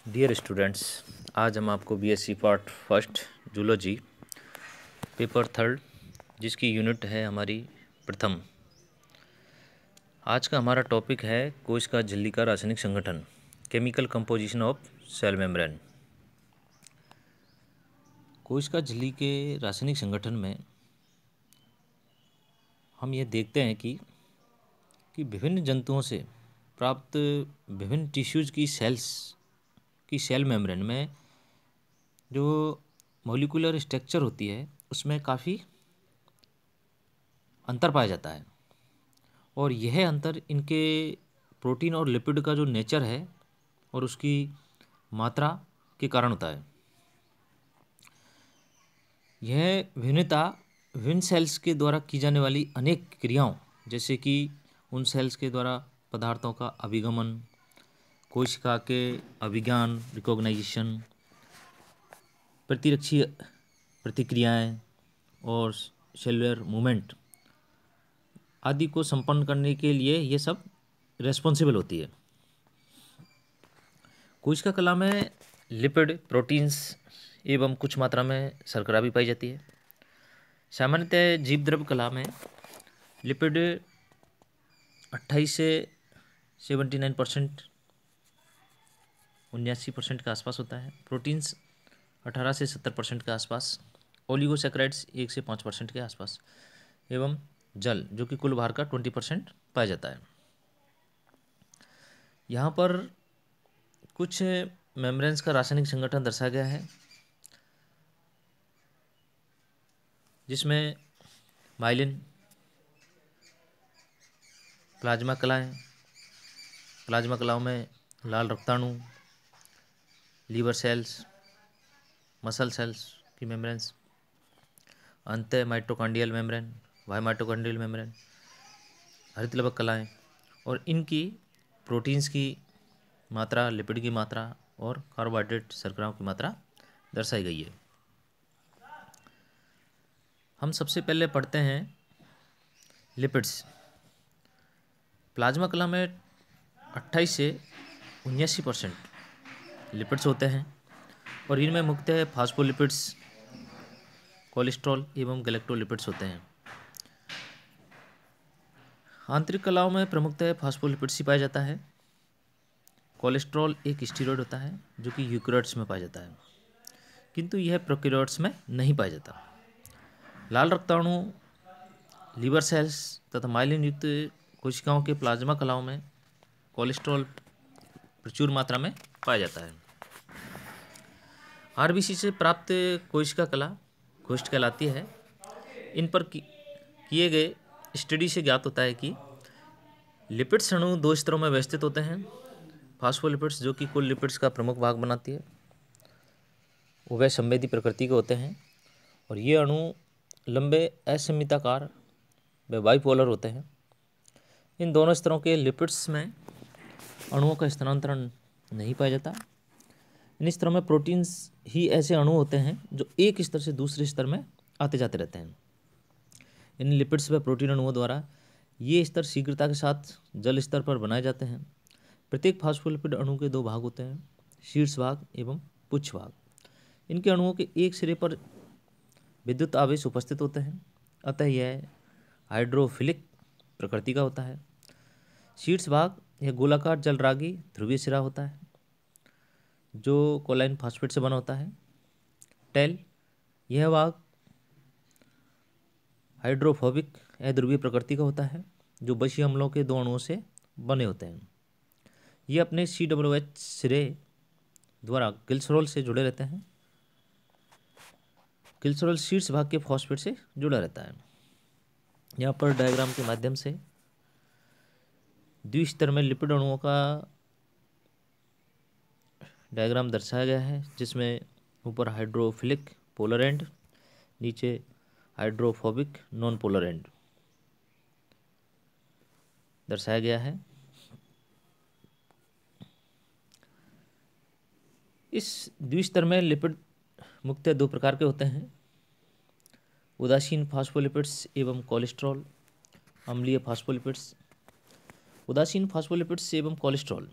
Dear students, आज हम आपको BSc part first zoology paper third जिसकी यूनिट है हमारी प्रथम। आज का हमारा टॉपिक है कोशिका झिल्ली का रासायनिक संगठन, chemical composition of cell membrane. कोशिका झिल्ली के रासायनिक संगठन में हम ये देखते हैं कि विभिन्न जंतुओं से प्राप्त विभिन्न टिश्यूज की सेल मेम्ब्रेन में जो मॉलिक्यूलर स्ट्रक्चर होती है उसमें काफ़ी अंतर पाया जाता है, और यह अंतर इनके प्रोटीन और लिपिड का जो नेचर है और उसकी मात्रा के कारण होता है। यह भिन्नता विभिन्न सेल्स के द्वारा की जाने वाली अनेक क्रियाओं, जैसे कि उन सेल्स के द्वारा पदार्थों का अभिगमन, कोशिका के अभिज्ञान रिकॉग्नाइजेशन, प्रतिरक्षी प्रतिक्रियाएं और सेलुलर मूवमेंट आदि को संपन्न करने के लिए ये सब रेस्पॉन्सिबल होती है। कोशिका कला में लिपिड, प्रोटीन्स एवं कुछ मात्रा में शर्करा भी पाई जाती है। सामान्यतः जीवद्रव्य कला में लिपिड 28 से 79%, 79% के आसपास होता है। प्रोटीन्स 18 से 70% के आसपास, ओलिगोसैकेराइड्स 1 से 5% के आसपास, एवं जल जो कि कुल भार का 20% पाया जाता है। यहाँ पर कुछ मेम्ब्रेन्स का रासायनिक संगठन दर्शाया गया है, जिसमें माइलिन, प्लाज्मा कलाओं में लाल रक्ताणु, लीवर सेल्स, मसल सेल्स की मेम्ब्रेन्स, अंत माइटोकॉन्ड्रियल मेम्ब्रेन, वाई माइटोकॉन्ड्रियल मेम्ब्रेन, हरित लवक कलाएँ, और इनकी प्रोटीन्स की मात्रा, लिपिड की मात्रा और कार्बोहाइड्रेट शर्कराओं की मात्रा दर्शाई गई है। हम सबसे पहले पढ़ते हैं लिपिड्स। प्लाज्मा कला में 28 से 79% लिपिड्स होते हैं, और इनमें मुख्यतः फास्फोलिपिड्स, कोलेस्ट्रॉल एवं गैलेक्टोलिपिड्स होते हैं। आंतरिक कलाओं में प्रमुखतः फास्फोलिपिड्स ही पाया जाता है। कोलेस्ट्रॉल एक स्टीरॉयड होता है जो कि यूकैरियोट्स में पाया जाता है, किंतु यह प्रोकैरियोट्स में नहीं पाया जाता। लाल रक्ताणु, लीवर सेल्स तथा माइलिन युक्त कोशिकाओं के प्लाज्मा कलाओं में कोलेस्ट्रॉल प्रचुर मात्रा में पाया जाता है। आरबीसी से प्राप्त कोशिका कला कोष्ठ कहलाती है। इन पर किए गए स्टडी से ज्ञात होता है कि लिपिड्स अणु दो स्तरों में व्यवस्थित होते हैं। फास्फोलिपिड्स जो कि कुल लिपिड्स का प्रमुख भाग बनाती है, वह संवेदी प्रकृति के होते हैं, और ये अणु लंबे असममिताकार व बाइपोलर होते हैं। इन दोनों स्तरों के लिपिड्स में अणुओं का स्थानांतरण नहीं पाया जाता। इन स्तरों में प्रोटीन्स ही ऐसे अणु होते हैं जो एक स्तर से दूसरे स्तर में आते जाते रहते हैं। इन लिपिड्स व प्रोटीन अणुओं द्वारा ये स्तर शीघ्रता के साथ जल स्तर पर बनाए जाते हैं। प्रत्येक फास्फोलिपिड अणु के दो भाग होते हैं, शीर्ष भाग एवं पुच्छ भाग। इनके अणुओं के एक सिरे पर विद्युत आवेश उपस्थित होते हैं, अतः यह हाइड्रोफिलिक प्रकृति का होता है। शीर्ष भाग यह गोलाकार जलरागी ध्रुवीय सिरा होता है जो कोलाइन फास्फेट से बना होता है। टेल यह भाग हाइड्रोफोबिक अध्रुवीय प्रकृति का होता है जो बशीय अम्लों के दो अणुओं से बने होते हैं। ये अपने COOH सिरे द्वारा ग्लिसरॉल से जुड़े रहते हैं। ग्लिसरॉल शीर्ष भाग के फॉस्फेट से जुड़ा रहता है। यहाँ पर डायग्राम के माध्यम से द्विस्तर में लिपिड अणुओं का डायग्राम दर्शाया गया है, जिसमें ऊपर हाइड्रोफिलिक पोलर एंड, नीचे हाइड्रोफोबिक नॉन पोलर एंड दर्शाया गया है। इस द्विस्तर में लिपिड मुख्यतः दो प्रकार के होते हैं, उदासीन फास्फोलिपिड्स एवं कोलेस्ट्रॉल, अम्लीय फास्फोलिपिड्स। उदासीन फास्फोलिपिड्स एवं कोलेस्ट्रॉल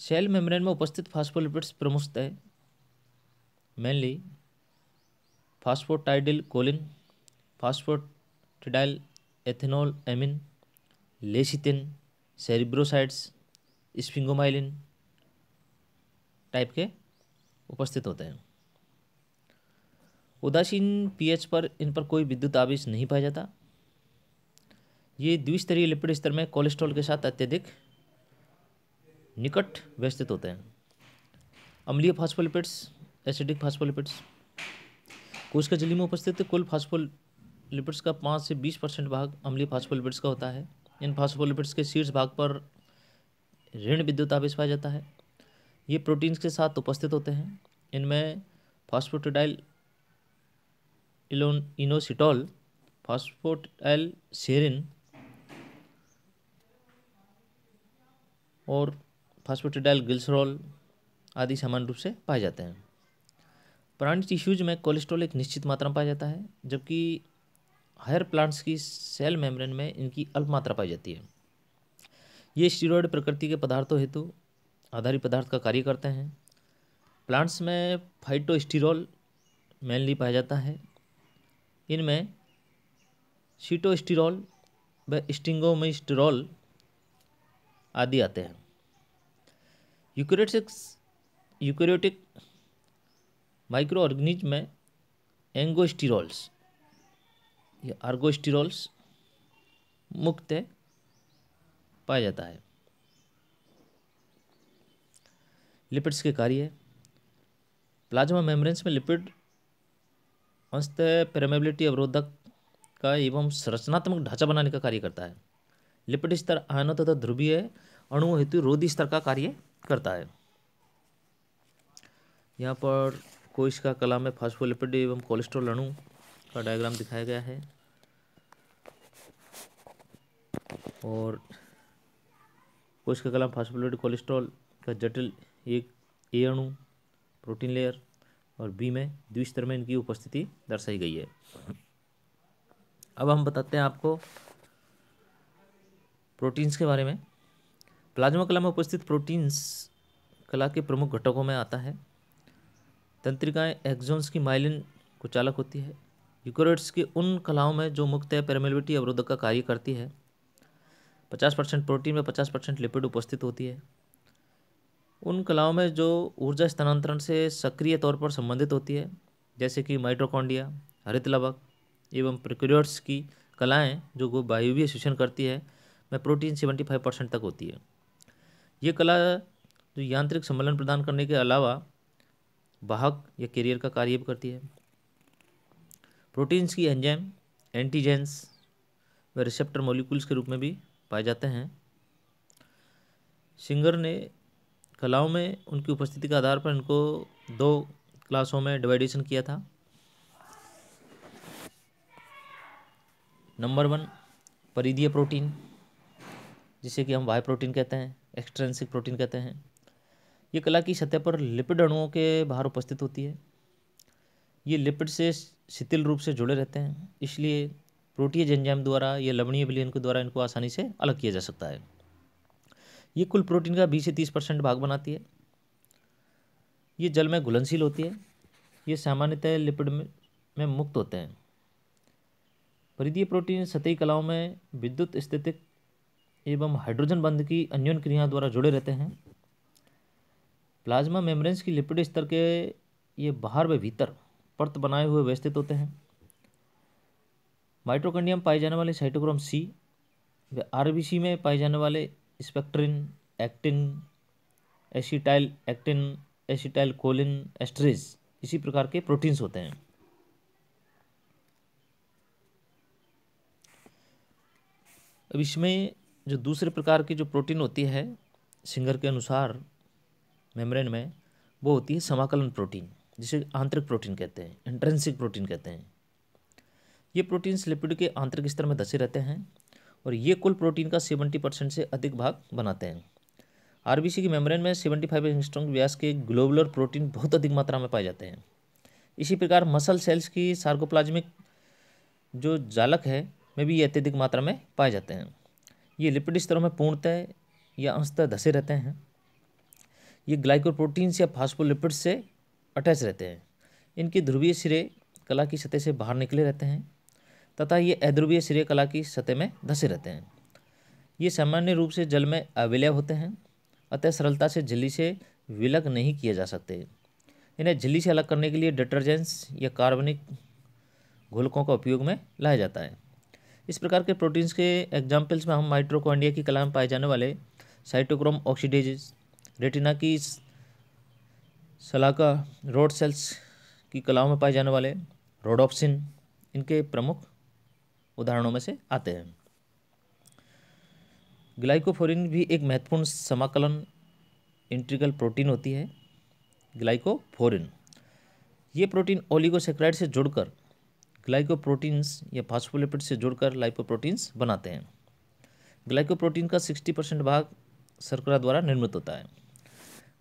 सेल मेम्ब्रेन में उपस्थित फास्फोलिपिड्स प्रमुखतः mainly phosphatidyl choline, phosphatidyl ethanolamine, lecithin, cerebrosides, sphingomyelin type के उपस्थित होते हैं। उदासीन पीएच पर इन पर कोई विद्युत आवेश नहीं पाया जाता। ये द्विस्तरीय लिपिड स्तर में कोलेस्ट्रॉल के साथ अत्यधिक निकट व्यवस्थित होते हैं। अम्लीय फास्फोलिपिड्स, एसिडिक फास्फोलिपिड्स, कोशिका झिल्ली में उपस्थित कुल फास्फोलिपिड्स का 5 से 20% भाग अम्लीय फास्फोलिपिड्स का होता है। इन फास्फोलिपिड्स के शीर्ष भाग पर ऋण विद्युत आवेश पाया जाता है। ये प्रोटीन्स के साथ उपस्थित होते हैं। इनमें फास्फोटिडाइल इनोसिटोल, फास्फोटाइल सेरिन और फास्फोटिडाइल ग्लिसरॉल आदि सामान्य रूप से पाए जाते हैं। प्राणी टिश्यूज में कोलेस्ट्रॉल एक निश्चित मात्रा में पाया जाता है, जबकि हायर प्लांट्स की सेल मेम्ब्रेन में इनकी अल्प मात्रा पाई जाती है। ये स्टीरॉयड प्रकृति के पदार्थों हेतु आधारित पदार्थ का कार्य करते हैं। प्लांट्स में फाइटोस्टिरॉल मेनली पाया जाता है। इनमें सीटोस्टिरॉल व स्टिंगोमेस्टिरॉल आदि आते हैं। यूकेरियोटिक माइक्रो ऑर्गेनिज्म में एंगोस्टिरॉल्स या आर्गोस्टिरॉल्स मुक्त पाया जाता है। लिपिड्स के कार्य, प्लाज्मा मेम्ब्रेन्स में लिपिड अंशतः परमेबिलिटी अवरोधक का एवं संरचनात्मक ढांचा बनाने का कार्य करता है। लिपिड स्तर आयनों तथा ध्रुवीय अणुओं हेतु रोधी स्तर का कार्य करता है। यहाँ पर कोशिका कला में फास्फोलिपिड एवं कोलेस्ट्रॉल अणु का डायग्राम दिखाया गया है और कोशिका कला में फास्फोलिपिड कोलेस्ट्रॉल का जटिल एक ए अणु प्रोटीन लेयर और बी में द्विस्तर में इनकी उपस्थिति दर्शाई गई है। अब हम बताते हैं आपको प्रोटीन्स के बारे में। प्लाज्मा कला में उपस्थित प्रोटीन्स कला के प्रमुख घटकों में आता है। तंत्रिकाएं एक्सॉन्स की माइलिन को चालक होती है। यूकेरियोट्स की उन कलाओं में जो मुक्त परमेबिलिटी अवरोधक का कार्य करती है। 50% प्रोटीन में 50% लिपिड उपस्थित होती है। उन कलाओं में जो ऊर्जा स्थानांतरण से सक्रिय तौर पर संबंधित होती है, जैसे कि माइटोकॉन्ड्रिया, हरित लवक एवं प्रोकैरियोट्स की कलाएं जो वायवीय श्वसन करती है, में प्रोटीन 75% तक होती है। ये कला जो यांत्रिक सम्मेलन प्रदान करने के अलावा वाहक या कैरियर का कार्य भी करती है। प्रोटीन्स की एंजाइम, एंटीजेंस व रिसेप्टर मॉलिक्यूल्स के रूप में भी पाए जाते हैं। सिंगर ने कलाओं में उनकी उपस्थिति के आधार पर इनको 2 क्लासों में डिवाइडेशन किया था। नंबर 1 परिधीय प्रोटीन, जिसे कि हम वाई प्रोटीन कहते हैं, एक्सट्रिंसिक प्रोटीन कहते हैं। ये कला की सतह पर लिपिड अणुओं के बाहर उपस्थित होती है। ये लिपिड से शिथिल रूप से जुड़े रहते हैं, इसलिए प्रोटीज एंजाइम द्वारा या लवणीय विलयन के द्वारा इनको आसानी से अलग किया जा सकता है। ये कुल प्रोटीन का 20 से 30% भाग बनाती है। ये जल में घुलनशील होती है। ये सामान्यतः लिपिड में मुक्त होते हैं। परिधीय प्रोटीन सतही कलाओं में विद्युत स्थितिक एवं हाइड्रोजन बंध की अन्योन क्रिया द्वारा जुड़े रहते हैं। प्लाज्मा मेम्ब्रेन्स की लिपिड स्तर के ये बाहर व भीतर परत बनाए हुए व्यवस्थित होते हैं। माइटोकॉन्ड्रिया में पाए जाने वाले साइटोक्रोम सी व आरबीसी में पाए जाने वाले spectrin, actin, acetyl actin, acetyl choline esterase इसी प्रकार के प्रोटीन्स होते हैं। अब इसमें जो दूसरे प्रकार की जो प्रोटीन होती है सिंगर के अनुसार मेम्ब्रेन में, वो होती है समाकलन प्रोटीन, जिसे आंतरिक प्रोटीन कहते हैं, इंट्रिंसिक प्रोटीन कहते हैं। ये प्रोटीन्स लिपिड के आंतरिक स्तर में धसे रहते हैं और ये कुल प्रोटीन का 70% से अधिक भाग बनाते हैं। आरबीसी की मेम्ब्रेन में 75 एंगस्ट्रॉम व्यास के ग्लोबुलर प्रोटीन बहुत अधिक मात्रा में पाए जाते हैं। इसी प्रकार मसल सेल्स की सार्कोप्लाज्मिक जो जालक है में भी ये अत्यधिक मात्रा में पाए जाते हैं। ये लिपिड स्तरों में पूर्णतः या अंशतः धसे रहते हैं। ये ग्लाइकोप्रोटीन्स या फास्फोलिपिड्स से अटैच रहते हैं। इनके ध्रुवीय सिरे कला की सतह से बाहर निकले रहते हैं तथा ये अध्रुवीय सिरे कला की सतह में धंसे रहते हैं। ये सामान्य रूप से जल में अविलय होते हैं, अतः सरलता से झिल्ली से विलग नहीं किए जा सकते। इन्हें झिल्ली से अलग करने के लिए डिटर्जेंट्स या कार्बनिक घोलकों का उपयोग में लाया जाता है। इस प्रकार के प्रोटीन्स के एग्जाम्पल्स में हम माइटोकॉन्ड्रिया की कला में पाए जाने वाले साइटोक्रोम ऑक्सीडेजेस, रेटिना की शलाका रोड सेल्स की कलाओं में पाए जाने वाले रोडोप्सिन इनके प्रमुख उदाहरणों में से आते हैं। ग्लाइकोफोरिन भी एक महत्वपूर्ण समाकलन इंटीग्रल प्रोटीन होती है। ग्लाइकोफोरिन ये प्रोटीन ओलिगोसैकेराइड से जुड़कर ग्लाइकोप्रोटीन्स या फास्फोलिपिड से जुड़कर लाइपोप्रोटीन्स बनाते हैं। ग्लाइकोप्रोटीन का 60% भाग शर्करा द्वारा निर्मित होता है।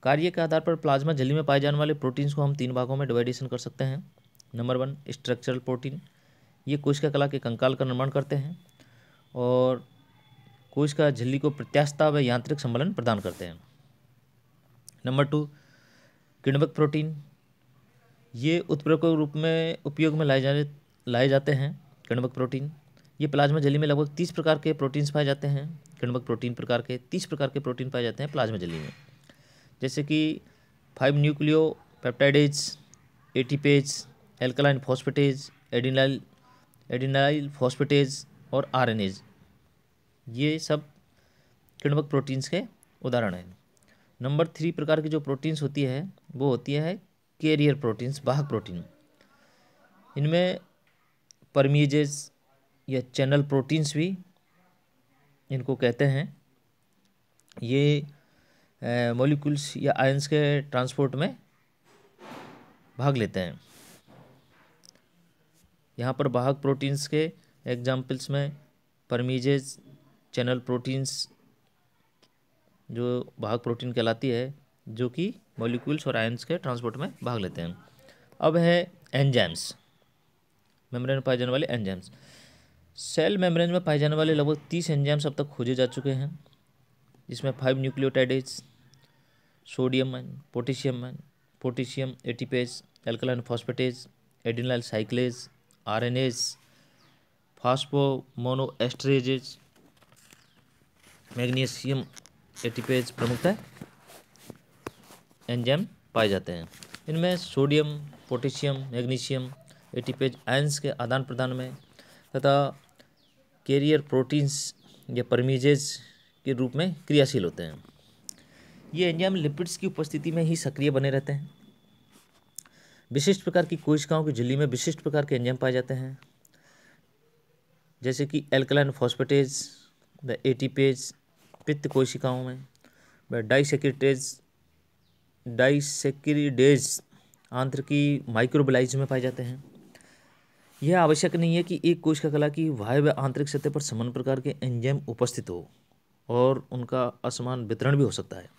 कार्य के आधार पर प्लाज्मा झिल्ली में पाए जाने वाले प्रोटीन्स को हम 3 भागों में डिवाइडेशन कर सकते हैं। नंबर 1 स्ट्रक्चरल प्रोटीन, ये कोशिका कला के कंकाल का निर्माण करते हैं और कोशिका झिल्ली को प्रत्यास्थता व यांत्रिक संबलन प्रदान करते हैं। नंबर 2 किण्वक प्रोटीन, ये उत्प्रेरक रूप में उपयोग में लाए जाते हैं। किण्वक प्रोटीन ये प्लाज्मा झिल्ली में लगभग 30 प्रकार के प्रोटीन्स पाए जाते हैं। किण्वक प्रोटीन प्रकार के 30 प्रकार के प्रोटीन पाए जाते हैं प्लाज्मा झिल्ली में, जैसे कि 5 nucleo peptidase, ATPase, alkaline phosphatase, adenylyl phosphatase और आरएनएज, ये सब किण्वक प्रोटीन्स के उदाहरण हैं। नंबर 3 प्रकार की जो प्रोटीन्स होती है वो होती है कैरियर प्रोटीन्स, वाहक प्रोटीन। इनमें परमीजेज या चैनल प्रोटीन्स भी इनको कहते हैं। ये मॉलिक्यूल्स या आयंस के ट्रांसपोर्ट में भाग लेते हैं। यहाँ पर वाहक प्रोटीन्स के एग्जाम्पल्स में परमीजेज, चैनल प्रोटीन्स जो वाहक प्रोटीन कहलाती है, जो कि मॉलिक्यूल्स और आयंस के ट्रांसपोर्ट में भाग लेते हैं। अब है एंजाइम्स, मेम्ब्रेन में पाए जाने वाले एंजाइम्स। सेल मेम्ब्रेन में पाए जाने वाले लगभग 30 एंजाइम्स अब तक खोजे जा चुके हैं, जिसमें 5 nucleotidase, sodium ion, potassium ATPase, alkaline phosphatase, adenyl cyclase, RNase, phosphomonoesterases, magnesium ATPase प्रमुखतः एंजाइम पाए जाते हैं। इनमें sodium, potassium, magnesium ATPase ions के आदान प्रदान में तथा कैरियर प्रोटीन्स या परमीजेज के रूप में क्रियाशील होते हैं। ये एंजाइम लिपिड्स की उपस्थिति में ही सक्रिय बने रहते हैं। विशिष्ट प्रकार की कोशिकाओं की झिल्ली में विशिष्ट प्रकार के एंजाइम पाए जाते हैं, जैसे कि एल्कलाइन फॉस्फेटेज व एटीपेज पित्त कोशिकाओं में, व डाइसेक्रिडेज आंतरिकी माइक्रोबिलाइज में पाए जाते हैं। यह आवश्यक नहीं है कि एक कोशिका कला की बाह्य व आंतरिक सतह पर समान प्रकार के एंजाइम उपस्थित हो, और उनका असमान वितरण भी हो सकता है।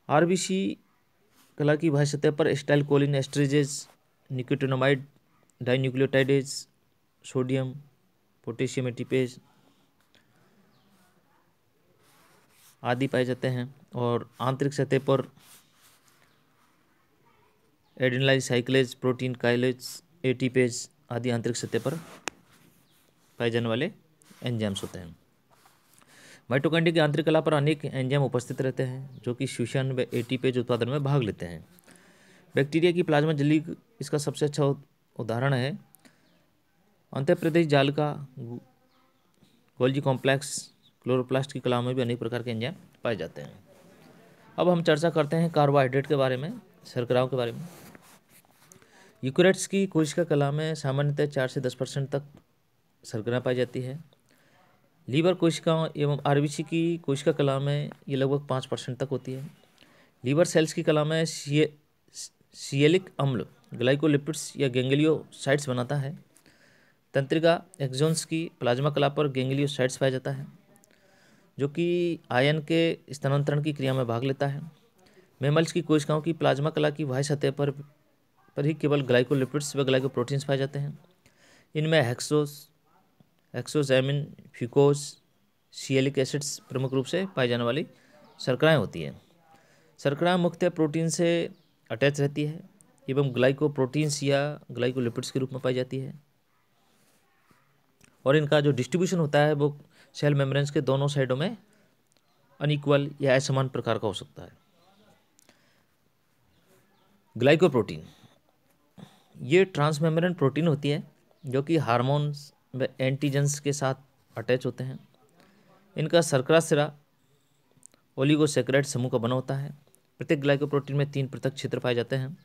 आरबीसी कला की बाह्य सतह पर acetylcholine esterases, nicotinamide dinucleotidase, sodium, potassium ATPase आदि पाए जाते हैं, और आंतरिक सतह पर adenyl cyclase, protein kinase, ATPase आदि आंतरिक सतह पर पाए जाने वाले एंजाइम्स होते हैं। माइटोकॉन्ड्रिया की आंतरिक कला पर अनेक एंजाइम उपस्थित रहते हैं, जो कि श्वसन व एटीपेज उत्पादन में भाग लेते हैं। बैक्टीरिया की प्लाज्मा झिल्ली इसका सबसे अच्छा उदाहरण है। अंतःप्रदेश जाल का, गोल्जी कॉम्प्लेक्स, क्लोरोप्लास्ट की कला में भी अनेक प्रकार के एंजाइम पाए जाते हैं। अब हम चर्चा करते हैं कार्बोहाइड्रेट के बारे में, शर्कराओं के बारे में। यूकैरियोट्स की कोशिका कला में सामान्यतः 4 से 10% तक शर्करा पाई जाती है। लीवर कोशिकाओं एवं आरबीसी की कोशिका कला में ये लगभग 5% तक होती है। लीवर सेल्स की कला में सिएलिक अम्ल ग्लाइकोलिपिड्स या गैंग्लियोसाइट्स बनाता है। तंत्रिका एक्सोन्स की प्लाज्मा कला पर गैंग्लियोसाइट्स पाया जाता है, जो कि आयन के स्थानांतरण की क्रिया में भाग लेता है। मैमल्स की कोशिकाओं की प्लाज्मा कला की बाह्य सतह पर ही केवल ग्लाइकोलिपिड्स व ग्लाइकोप्रोटीन्स पाए जाते हैं। इनमें हेक्सोजैमिन, फ्यूकोज, सिएलिक एसिड्स प्रमुख रूप से पाई जाने वाली शर्कराएं होती हैं। शर्करा मुख्यतः प्रोटीन से अटैच रहती है एवं ग्लाइकोप्रोटीन्स या ग्लाइकोलिपिड्स के रूप में पाई जाती है, और इनका जो डिस्ट्रीब्यूशन होता है वो सेल मेम्ब्रेन्स के दोनों साइडों में अनइक्वल या असमान प्रकार का हो सकता है। ग्लाइकोप्रोटीन ये ट्रांसमेम्ब्रेन प्रोटीन होती है जो कि हार्मोन्स व एंटीजेंस के साथ अटैच होते हैं। इनका शर्करा सिरा ओलिगोसैकेराइड समूह का बना होता है। प्रत्येक ग्लाइकोप्रोटीन में 3 पृथक क्षेत्र पाए जाते हैं।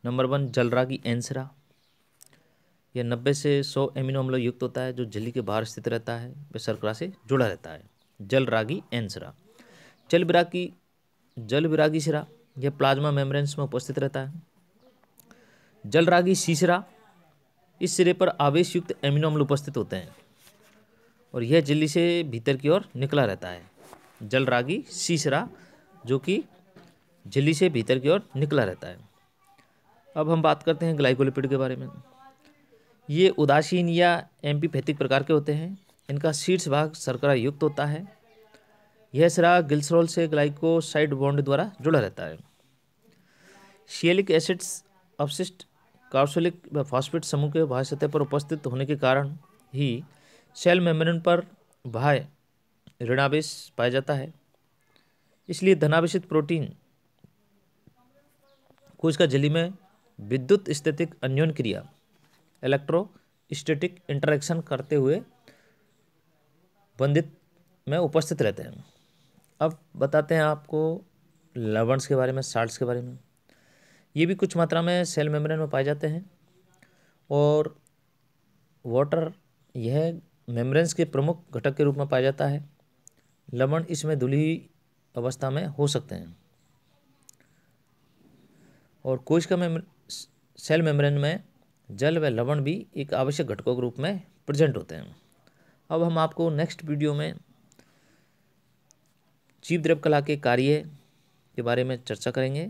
नंबर 1 जलरागी एन सिरा, यह 90 से 100 एमिनो अम्ल युक्त होता है जो झिल्ली के बाहर स्थित रहता है, वह शर्करा से जुड़ा रहता है। जलरागी एन सिरा। जलविरागी सिरा, यह प्लाज्मा मेम्ब्रेन्स में उपस्थित रहता है। जलरागी सी सिरा, इस सिरे पर आवेश युक्त एमिनो अम्ल उपस्थित होते हैं और यह झिल्ली से भीतर की ओर निकला रहता है। जलरागी सी सिरा जो कि झिल्ली से भीतर की ओर निकला रहता है। अब हम बात करते हैं ग्लाइकोलिपिड के बारे में। ये उदासीन या एम्फीपैथिक प्रकार के होते हैं। इनका शीर्ष भाग शर्करा युक्त होता है। यह सिरा ग्लिसरॉल से ग्लाइकोसाइड बॉन्ड द्वारा जुड़ा रहता है। सिएलिक एसिड्स अपशिष्ट कार्बोक्सिलिक व फॉस्फेट समूह के बाह्य सतह पर उपस्थित होने के कारण ही सेल मेम्ब्रेन पर बाह्य ऋणावेश पाया जाता है। इसलिए धनावेशित प्रोटीन कोशिका झिल्ली में विद्युत स्थितिक अन्योन क्रिया इलेक्ट्रोस्टैटिक इंटरेक्शन करते हुए बंधित में उपस्थित रहते हैं। अब बताते हैं आपको लवणस के बारे में, साल्ट्स के बारे में। ये भी कुछ मात्रा में सेल मेम्ब्रेन में पाए जाते हैं और वाटर यह मेम्ब्रेन्स के प्रमुख घटक के रूप में पाया जाता है। लवण इसमें धुली अवस्था में हो सकते हैं और कोशिका सेल मेम्ब्रेन में जल व लवण भी एक आवश्यक घटकों के रूप में प्रेजेंट होते हैं। अब हम आपको नेक्स्ट वीडियो में जीव द्रव्य कला के कार्य के बारे में चर्चा करेंगे।